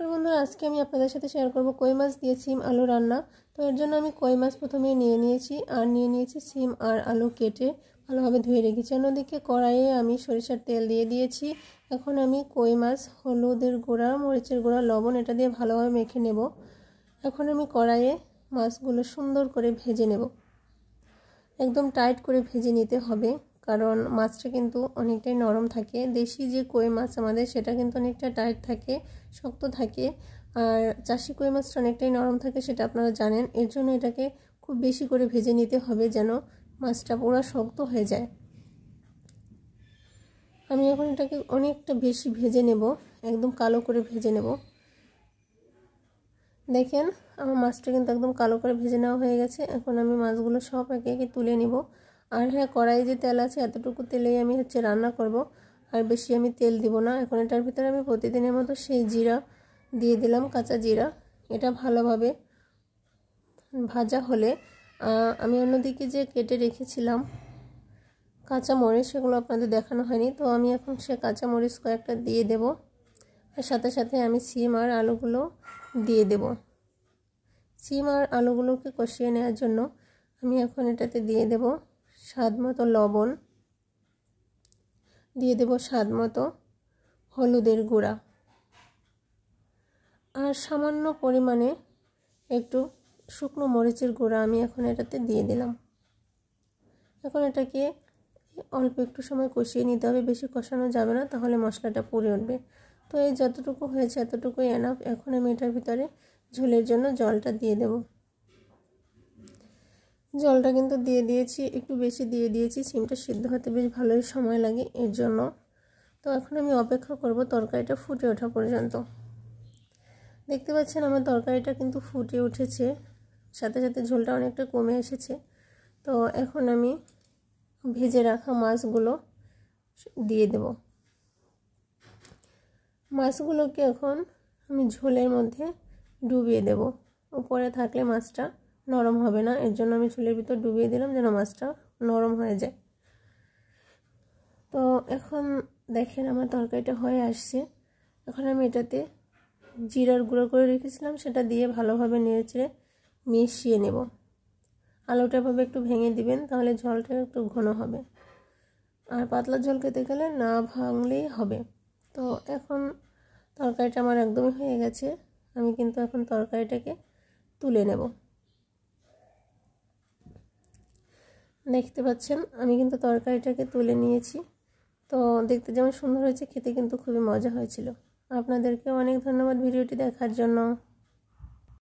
তো বন্ধুরা আজকে আমি আপনাদের সাথে শেয়ার করব কই মাছ দিয়ে সিম আলু রান্না। তো এর জন্য আমি কই মাছ প্রথমে নিয়ে নিয়েছি সিম আর আলু কেটে ভালোভাবে ধুয়ে রেখেছি। অন্যদিকে কড়াইয়ে আমি সরিষার তেল দিয়ে দিয়েছি। এখন আমি কই মাছ হলুদের গুঁড়া, মরিচের গুঁড়া, লবণ এটা দিয়ে ভালোভাবে মেখে নেব। এখন আমি কড়াইয়ে মাছগুলো সুন্দর করে ভেজে নেব। একদম টাইট করে ভেজে নিতে হবে, কারণ মাছটা কিন্তু অনেকটাই নরম থাকে। দেশি যে কই মাছ আমাদের সেটা কিন্তু অনেকটা টাইট থাকে, শক্ত থাকে, আর চাষি কই মাছটা অনেকটাই নরম থাকে, সেটা আপনারা জানেন। এর জন্য এটাকে খুব বেশি করে ভেজে নিতে হবে যেন মাছটা পুরো শক্ত হয়ে যায়। আমি এখন এটাকে অনেকটা বেশি ভেজে নেব, একদম কালো করে ভেজে নেব। দেখেন আমার মাছটা কিন্তু একদম কালো করে ভেজে নেওয়া হয়ে গেছে। এখন আমি মাছগুলো সব একে একে তুলে নিব। আর হ্যাঁ, কড়াই যে তেল আছে এতটুকু তেলেই আমি রান্না করব, আর বেশি আমি তেল দিব না। এখন এটার ভিতরে আমি প্রতিদিনের মতো সেই জিরা দিয়ে দিলাম, কাঁচা জিরা। এটা ভালোভাবে ভাজা হলে আমি অন্যদিকে যে কেটে রেখেছিলাম কাঁচা মরিচ, সেগুলো আপনাদের দেখানো হয়নি, তো আমি এখন সে কাঁচা মরিচ কয়েকটা দিয়ে দেব। আর সাথে সাথে আমি সিম আর আলুগুলো দিয়ে দেব। সিম আর আলুগুলোকে কষিয়ে নেওয়ার জন্য আমি এখন এটাতে দিয়ে দেব স্বাদ মতো লবণ, দিয়ে দেব স্বাদ মতো হলুদের গুঁড়া, আর সামান্য পরিমাণে একটু শুকনো মরিচের গুঁড়া আমি এখন এটাতে দিয়ে দিলাম। এখন এটাকে অল্প একটু সময় কষিয়ে নিতে হবে, বেশি কষানো যাবে না, তাহলে মশলাটা পুড়ে উঠবে। তো এই যতটুকু হয়েছে এতটুকুই এনাফ। এখন আমি এটার ভিতরে ঝোলের জন্য জলটা দিয়ে দেব। জলটা কিন্তু দিয়ে দিয়েছি, একটু বেশি দিয়ে দিয়েছি, সিমটা সিদ্ধ হতে বেশ ভালোই সময় লাগে এর জন্য। তো এখন আমি অপেক্ষা করব তরকারিটা ফুটে ওঠা পর্যন্ত। দেখতে পাচ্ছেন আমার তরকারিটা কিন্তু ফুটে উঠেছে, সাথে সাথে ঝোলটা অনেকটা কমে এসেছে। তো এখন আমি ভেজে রাখা মাছগুলো দিয়ে দেব। মাছগুলোকে এখন আমি ঝোলের মধ্যে ডুবিয়ে দেব। উপরে থাকলে মাছটা নরম হবে না, এর জন্য আমি ঝোলের ভিতর ডুবিয়ে দিলাম যেন মাছটা নরম হয়ে যায়। তো এখন দেখেন আমার তরকারিটা হয়ে আসছে। এখন আমি এটাতে জিরার গুঁড়ো করে রেখেছিলাম সেটা দিয়ে ভালোভাবে নেড়েচেড়ে মিশিয়ে নেব। আলুটা ভাবে একটু ভেঙে দিবেন, তাহলে ঝোলটা একটু ঘন হবে, আর পাতলা ঝোল খেতে গেলে না ভাঙলেই হবে। তো এখন তরকারিটা আমার একদমই হয়ে গেছে। আমি কিন্তু এখন তরকারিটাকে তুলে নেব। দেখতে পাচ্ছেন আমি কিন্তু তরকারিটাকে তুলে নিয়েছি। তো দেখতে যেমন সুন্দর হয়েছে, খেতে কিন্তু খুবই মজা হয়েছিল। আপনাদেরকে অনেক ধন্যবাদ ভিডিওটি দেখার জন্য।